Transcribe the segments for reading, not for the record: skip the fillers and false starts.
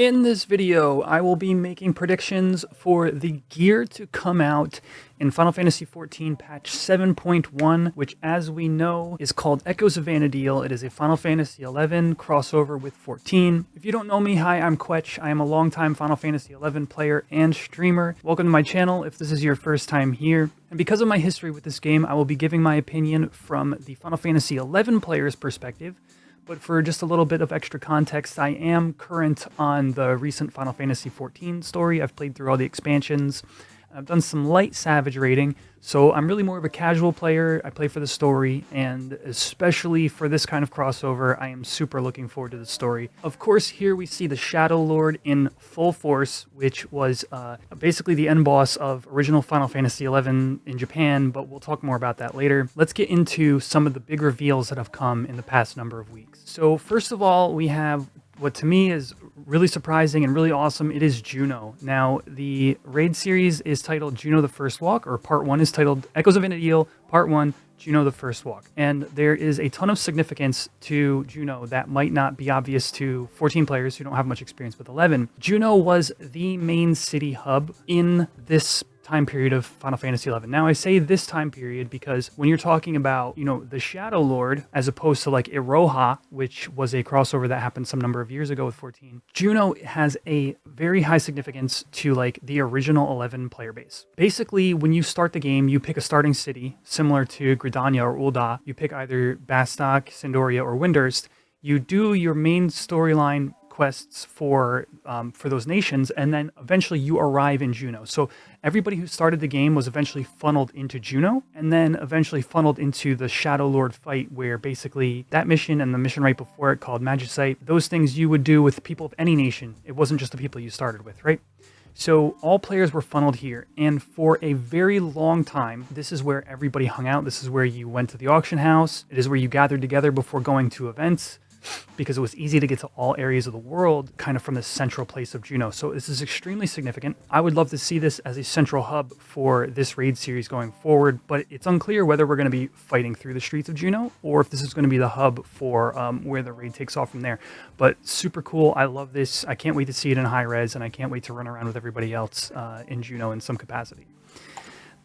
In this video, I will be making predictions for the gear to come out in Final Fantasy XIV patch 7.1, which as we know is called Echoes of Vana'diel. It is a Final Fantasy XI crossover with 14. If you don't know me, hi, I'm Quetch. I am a longtime Final Fantasy XI player and streamer. Welcome to my channel if this is your first time here. And because of my history with this game, I will be giving my opinion from the Final Fantasy XI player's perspective. But for just a little bit of extra context, I am current on the recent Final Fantasy XIV story. I've played through all the expansions. I've done some light Savage raiding, so I'm really more of a casual player. I play for the story, and especially for this kind of crossover, I am super looking forward to the story. Of course, here we see the Shadow Lord in full force, which was basically the end boss of original Final Fantasy XI in Japan, but we'll talk more about that later. Let's get into some of the big reveals that have come in the past number of weeks. So first of all, we have what to me is really surprising and really awesome. It is Juno. Now, the raid series is titled Juno the First Walk, or part 1 is titled Echoes of Vana'diel, part 1, Juno the First Walk. And there is a ton of significance to Juno that might not be obvious to 14 players who don't have much experience with 11. Juno was the main city hub in this time period of Final Fantasy XI. Now, I say this time period because when you're talking about, the Shadow Lord, as opposed to like Iroha, which was a crossover that happened some number of years ago with 14, Juno has a very high significance to like the original 11 player base. Basically, when you start the game, you pick a starting city, similar to Gridania or Ul'dah. You pick either Bastok, Sindoria, or Windurst. You do your main storyline quests for those nations, and then eventually you arrive in Juno. So everybody who started the game was eventually funneled into Juno, and then eventually funneled into the Shadow Lord fight, where basically that mission and the mission right before it called Magicite, those things you would do with people of any nation. It wasn't just the people you started with, right? So all players were funneled here, and for a very long time, this is where everybody hung out. This is where you went to the auction house. It is where you gathered together before going to events, because it was easy to get to all areas of the world kind of from the central place of Juno. So this is extremely significant. I would love to see this as a central hub for this raid series going forward, but it's unclear whether we're going to be fighting through the streets of Juno or if this is going to be the hub for where the raid takes off from there. But super cool. I love this. I can't wait to see it in high res, and I can't wait to run around with everybody else in Juno in some capacity.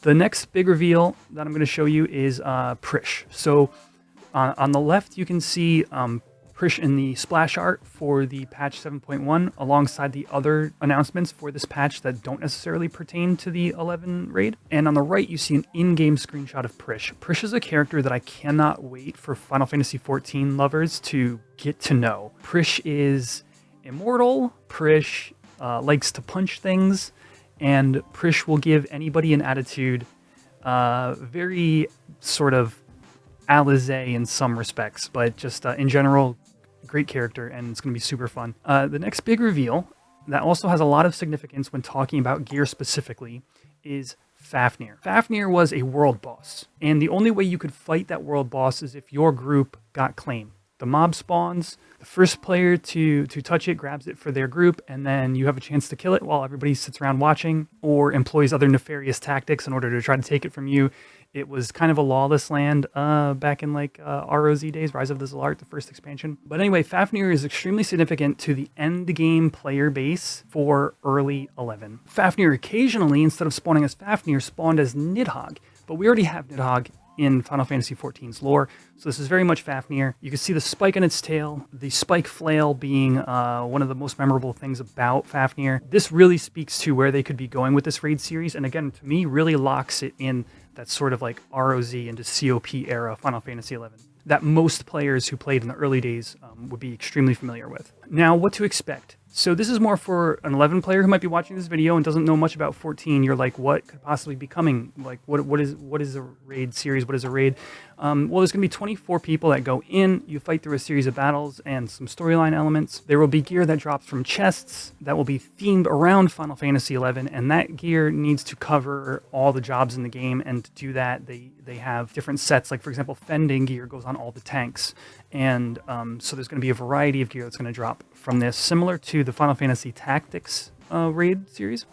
The next big reveal that I'm going to show you is Prish. So on the left, you can see Prish in the splash art for the patch 7.1 alongside the other announcements for this patch that don't necessarily pertain to the 11 raid. And on the right, you see an in-game screenshot of Prish. Prish is a character that I cannot wait for Final Fantasy XIV lovers to get to know. Prish is immortal, Prish likes to punch things, and Prish will give anybody an attitude very sort of Alizé in some respects, but just in general, great character, and it's going to be super fun. The next big reveal that also has a lot of significance when talking about gear specifically is Fafnir. Fafnir was a world boss, and the only way you could fight that world boss is if your group got claim. The mob spawns, the first player to touch it grabs it for their group, and then you have a chance to kill it while everybody sits around watching or employs other nefarious tactics in order to try to take it from you. It was kind of a lawless land back in like ROZ days, Rise of the Zalart, the first expansion. But anyway, Fafnir is extremely significant to the end game player base for early 11. Fafnir occasionally, instead of spawning as Fafnir, spawned as Nidhogg, but we already have Nidhogg in Final Fantasy XIV's lore, so this is very much Fafnir. You can see the spike in its tail, the spike flail being one of the most memorable things about Fafnir. This really speaks to where they could be going with this raid series, and again, to me, really locks it in that sort of like ROZ into COP era Final Fantasy XI that most players who played in the early days would be extremely familiar with. Now, what to expect? So this is more for an 11 player who might be watching this video and doesn't know much about 14. You're like, what could possibly be coming? Like, what is a raid series? What is a raid? Well, there's going to be 24 people that go in. You fight through a series of battles and some storyline elements. There will be gear that drops from chests that will be themed around Final Fantasy XI, and that gear needs to cover all the jobs in the game. And to do that, they have different sets. Like, for example, fending gear goes on all the tanks. And so there's going to be a variety of gear that's going to drop from this, similar to the Final Fantasy Tactics raid series,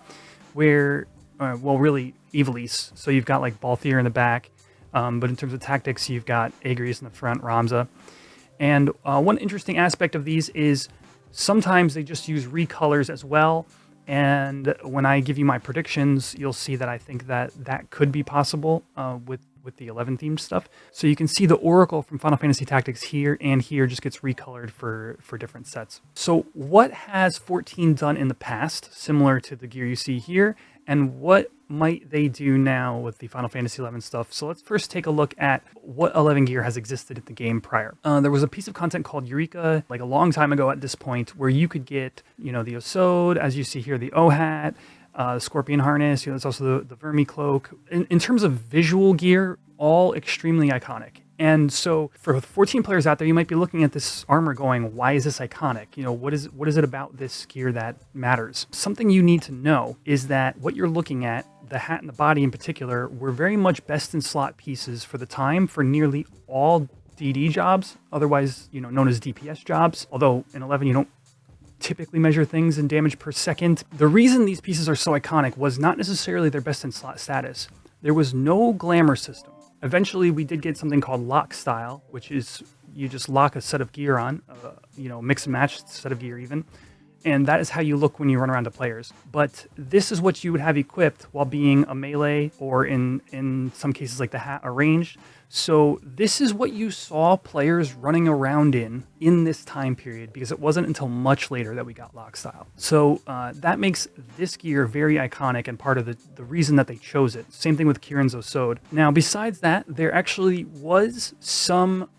where, well, really, Ivalice. So you've got like Balthier in the back, but in terms of tactics, you've got Agrius in the front, Ramza. And one interesting aspect of these is Sometimes they just use recolors as well. And when I give you my predictions, you'll see that I think that that could be possible with the 11 themed stuff. So you can see the Oracle from Final Fantasy Tactics here and here just gets recolored for different sets. So what has 14 done in the past, similar to the gear you see here, and what might they do now with the Final Fantasy 11 stuff? So let's first take a look at what 11 gear has existed in the game prior. There was a piece of content called Eureka, like a long time ago at this point, where you could get, the Osode, as you see here, the O-Hat, Scorpion Harness, there's also the Vermi Cloak. In terms of visual gear, all extremely iconic. And so for 14 players out there, you might be looking at this armor going, why is this iconic? What is it about this gear that matters? Something you need to know is that what you're looking at, the hat and the body in particular, were very much best in slot pieces for the time for nearly all DD jobs, otherwise, known as DPS jobs. Although in 11, you don't typically measure things in damage per second. The reason these pieces are so iconic was not necessarily their best in slot status. There was no glamour system. Eventually, we did get something called lock style, which is you just lock a set of gear on, mix and match set of gear even. And that is how you look when you run around to players. But this is what you would have equipped while being a melee, or in some cases like the hat, a ranged. So this is what you saw players running around in this time period, because it wasn't until much later that we got lock style. So that makes this gear very iconic and part of the reason that they chose it. Same thing with Kieran's Osode. Now, besides that, there actually was some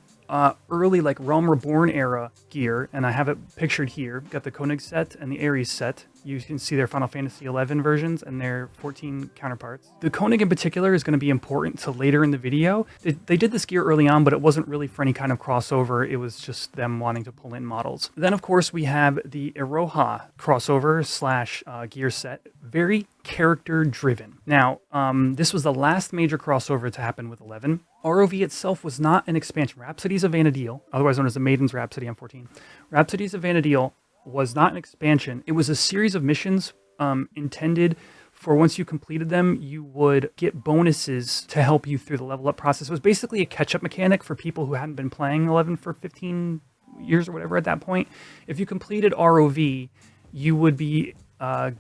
early Realm Reborn era gear, and I have it pictured here. Got the Koenig set and the Ares set. You can see their Final Fantasy 11 versions and their 14 counterparts. The Koenig in particular is going to be important to later in the video. They did this gear early on, but it wasn't really for any kind of crossover. It was just them wanting to pull in models. Then, of course, we have the Iroha crossover slash gear set. Very character driven. Now, this was the last major crossover to happen with 11. ROV itself was not an expansion. Rhapsodies of Vana'diel, otherwise known as the Maiden's Rhapsody on 14. Rhapsodies of Vana'diel was not an expansion. It was a series of missions intended for once you completed them, you would get bonuses to help you through the level up process. It was basically a catch-up mechanic for people who hadn't been playing 11 for 15 years or whatever at that point. If you completed ROV, you would be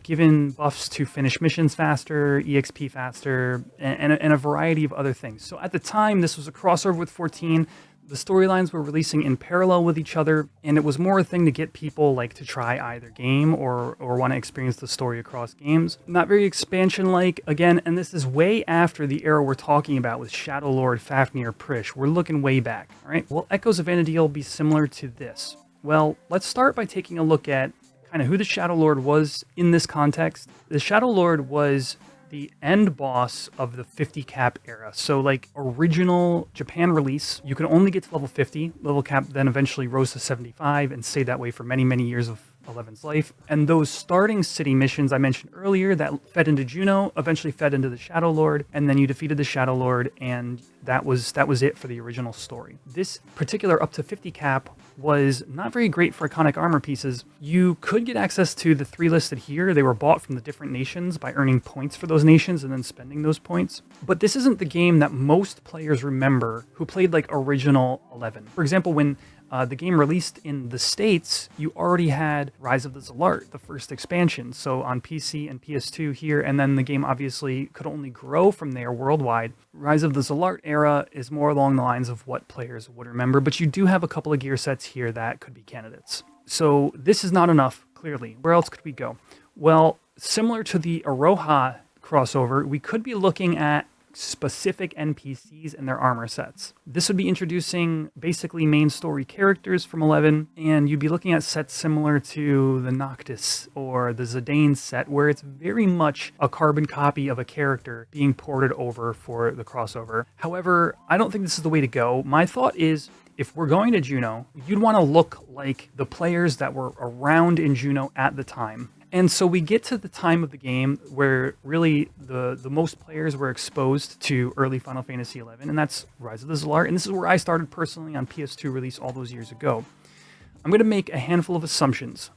given buffs to finish missions faster, EXP faster, and a variety of other things. So at the time, this was a crossover with 14. The storylines were releasing in parallel with each other, and it was more a thing to get people to try either game or want to experience the story across games. Not very expansion-like, again, and this is way after the era we're talking about with Shadow Lord, Fafnir, Prish. We're looking way back, all right? Will Echoes of Vana'diel be similar to this? Well, let's start by taking a look at kind of who the Shadow Lord was in this context. The Shadow Lord was the end boss of the 50 cap era. So original Japan release, you could only get to level 50. Level cap then eventually rose to 75 and stayed that way for many, many years of 11's life. And those starting city missions I mentioned earlier that fed into Juno eventually fed into the Shadow Lord, and then you defeated the Shadow Lord, and that was it for the original story. This particular up to 50 cap was not very great for iconic armor pieces. You could get access to the 3 listed here. They were bought from the different nations by earning points for those nations and then spending those points. But this isn't the game that most players remember who played original 11. For example, when the game released in the States, you already had Rise of the Zalart, the first expansion, so on PC and PS2 here, and then the game obviously could only grow from there worldwide. Rise of the Zalart era is more along the lines of what players would remember, but you do have a couple of gear sets here that could be candidates. So this is not enough, clearly. Where else could we go? Well, similar to the Iroha crossover, we could be looking at specific NPCs and their armor sets. This would be introducing basically main story characters from 11, and you'd be looking at sets similar to the Noctis or the Zidane set, where it's very much a carbon copy of a character being ported over for the crossover. However, I don't think this is the way to go. My thought is, if we're going to Juno, you'd want to look like the players that were around in Juno at the time. And so we get to the time of the game where really the most players were exposed to early Final Fantasy XI, and that's Rise of the Zalart. And this is where I started personally on PS2 release all those years ago. I'm going to make a handful of assumptions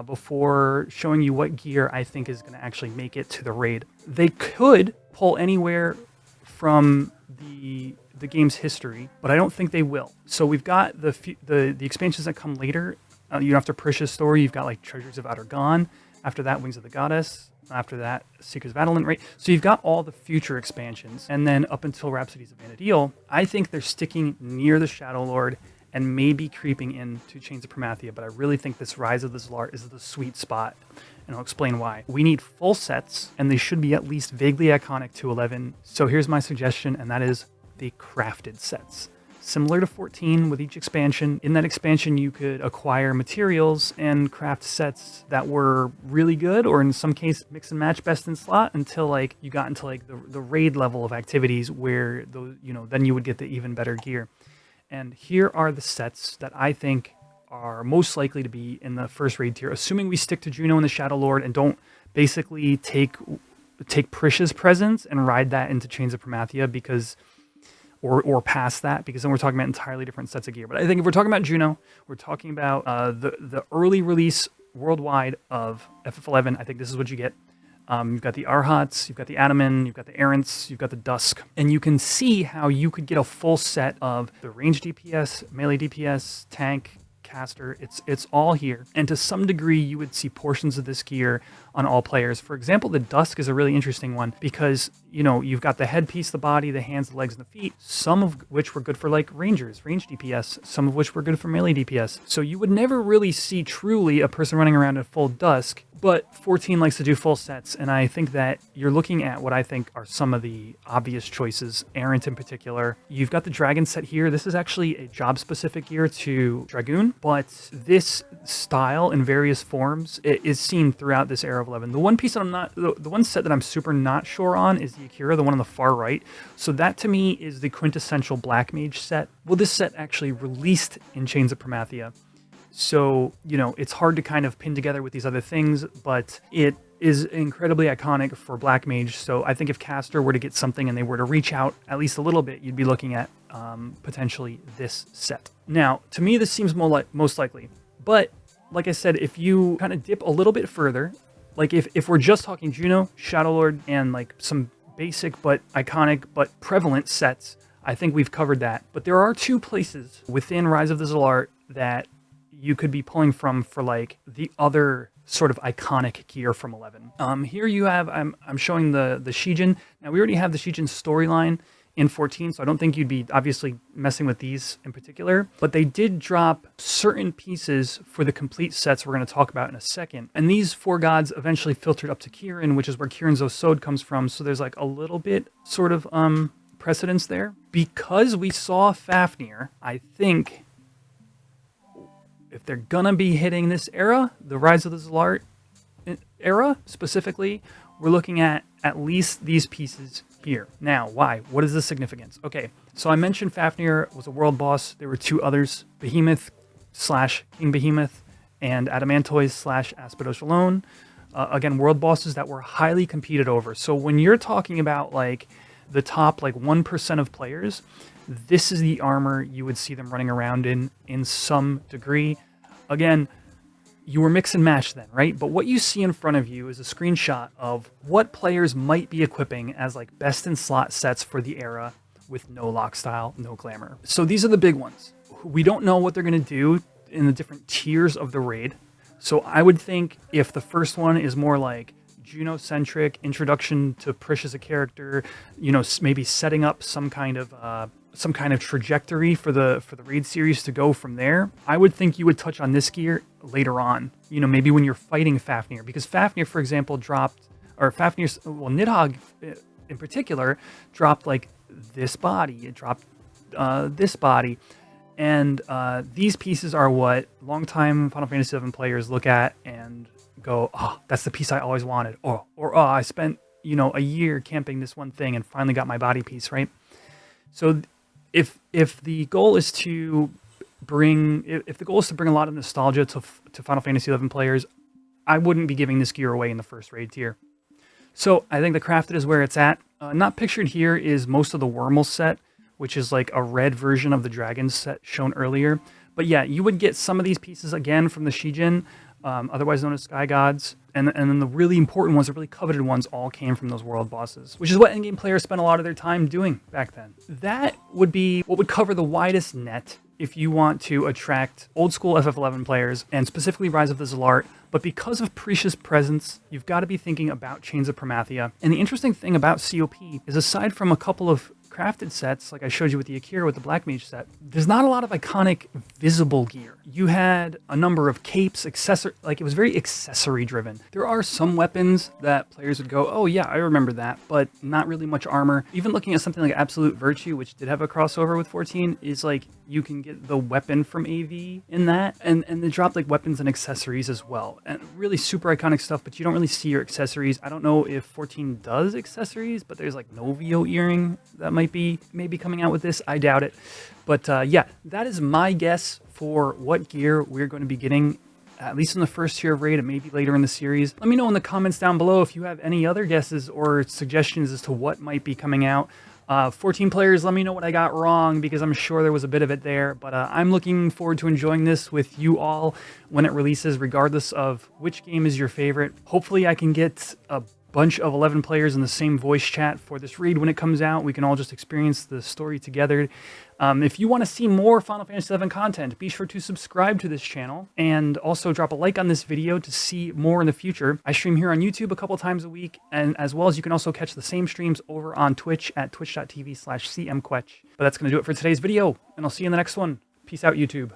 before showing you what gear I think is going to actually make it to the raid. They could pull anywhere from the game's history, but I don't think they will. So we've got the expansions that come later. You don't have to push his story. You've got like Treasures of Outer Gone. After that, Wings of the Goddess. After that, Seekers of Adelant, right? So you've got all the future expansions. And then up until Rhapsodies of Vana'diel, I think they're sticking near the Shadow Lord and maybe creeping into Chains of Promathia. But I really think this Rise of the Zalart is the sweet spot. And I'll explain why. We need full sets, and they should be at least vaguely iconic to 11. So here's my suggestion, and that is the crafted sets. Similar to 14 with each expansion. In that expansion, you could acquire materials and craft sets that were really good, or in some case, mix and match best in slot until like you got into like the raid level of activities where those, then you would get the even better gear. And here are the sets that I think are most likely to be in the first raid tier, assuming we stick to Juno and the Shadow Lord and don't basically take Prisha's presence and ride that into Chains of Promathia, because or past that, because then we're talking about entirely different sets of gear. But I think if we're talking about Juno, we're talking about the early release worldwide of FF11. I think this is what you get. You've got the Arhats, you've got the Ataman, you've got the Errants, you've got the Dusk. And you can see how you could get a full set of the range DPS, melee DPS, tank, caster. It's all here. And to some degree, you would see portions of this gear on all players. For example, the Dusk is a really interesting one because, you've got the headpiece, the body, the hands, the legs, and the feet, some of which were good for like rangers, range DPS, some of which were good for melee DPS. So you would never really see truly a person running around in full Dusk, but 14 likes to do full sets, and I think that you're looking at what I think are some of the obvious choices, Errant in particular. You've got the Dragon set here. This is actually a job-specific gear to Dragoon, but this style in various forms is seen throughout this era of 11. The one piece that I'm not, the one set that I'm super not sure on is the Akira, the one on the far right. So that to me is the quintessential Black Mage set. Well, this set actually released in Chains of Promathia. So, it's hard to kind of pin together with these other things, but it is incredibly iconic for Black Mage. So I think if Caster were to get something and they were to reach out at least a little bit, you'd be looking at potentially this set. Now, to me, this seems most likely. But like I said, if you kind of dip a little bit further, like if we're just talking Juno, Shadow Lord, and like some basic but iconic but prevalent sets, I think we've covered that. But there are two places within Rise of the Zalart that you could be pulling from for like the other sort of iconic gear from 11. Here you have, I'm showing the Shijin. Now we already have the Shijin storyline in 14, so I don't think you'd be obviously messing with these in particular, but they did drop certain pieces for the complete sets we're going to talk about in a second. And these four gods eventually filtered up to Kirin, which is where Kirin's Osod comes from. So there's like a little bit sort of precedence there. Because we saw Fafnir, I think if they're gonna be hitting this era, the Rise of the Zalart era specifically, we're looking at least these pieces here. Now, why? What is the significance? Okay, so I mentioned Fafnir was a world boss. There were two others, Behemoth / King Behemoth and Adamantoise / Aspidos Alone. Again, world bosses that were highly competed over. So when you're talking about like the top like 1% of players, this is the armor you would see them running around in some degree. Again, you were mix and match then, right? But what you see in front of you is a screenshot of what players might be equipping as like best in slot sets for the era with no lock style, no glamour. So these are the big ones. We don't know what they're going to do in the different tiers of the raid. So I would think if the first one is more like Juno-centric, introduction to Prish as a character, maybe setting up some kind of trajectory for the raid series to go from there, I would think you would touch on this gear later on. Maybe when you're fighting Fafnir, because Fafnir, for example, Nidhogg in particular dropped like this body. It dropped this body. And these pieces are what longtime Final Fantasy VII players look at and go, oh, that's the piece I always wanted. Or I spent, a year camping this one thing and finally got my body piece, right? So if the goal is to bring a lot of nostalgia to Final Fantasy XI players, I wouldn't be giving this gear away in the first raid tier. So I think the crafted is where it's at. Not pictured here is most of the Wormel set, which is like a red version of the Dragon set shown earlier. But yeah, you would get some of these pieces again from the Shijin, otherwise known as Sky Gods. And then the really important ones, the really coveted ones, all came from those world bosses, which is what endgame players spent a lot of their time doing back then. That would be what would cover the widest net if you want to attract old school FF11 players, and specifically Rise of the Zalart. But because of Prisha's presence, you've got to be thinking about Chains of Promathia. And the interesting thing about COP is, aside from a couple of crafted sets, like I showed you with the Akira with the Black Mage set, there's not a lot of iconic visible gear. You had a number of capes, like it was very accessory driven. There are some weapons that players would go, oh yeah, I remember that, but not really much armor. Even looking at something like Absolute Virtue, which did have a crossover with 14, is like you can get the weapon from AV in that, and they dropped like weapons and accessories as well. And really super iconic stuff, but you don't really see your accessories. I don't know if 14 does accessories, but there's like Novio earring that might be maybe coming out with this. I doubt it. But yeah, that is my guess for what gear we're going to be getting, at least in the first tier of raid and maybe later in the series. Let me know in the comments down below if you have any other guesses or suggestions as to what might be coming out. 14 players, let me know what I got wrong, because I'm sure there was a bit of it there. But I'm looking forward to enjoying this with you all when it releases, regardless of which game is your favorite. Hopefully I can get a bunch of 11 players in the same voice chat for this raid when it comes out. We can all just experience the story together. If you want to see more Final Fantasy VII content, be sure to subscribe to this channel and also drop a like on this video to see more in the future. I stream here on YouTube a couple times a week, and as well as you can also catch the same streams over on Twitch at twitch.tv/cmquetch. But that's going to do it for today's video, and I'll see you in the next one. Peace out, YouTube.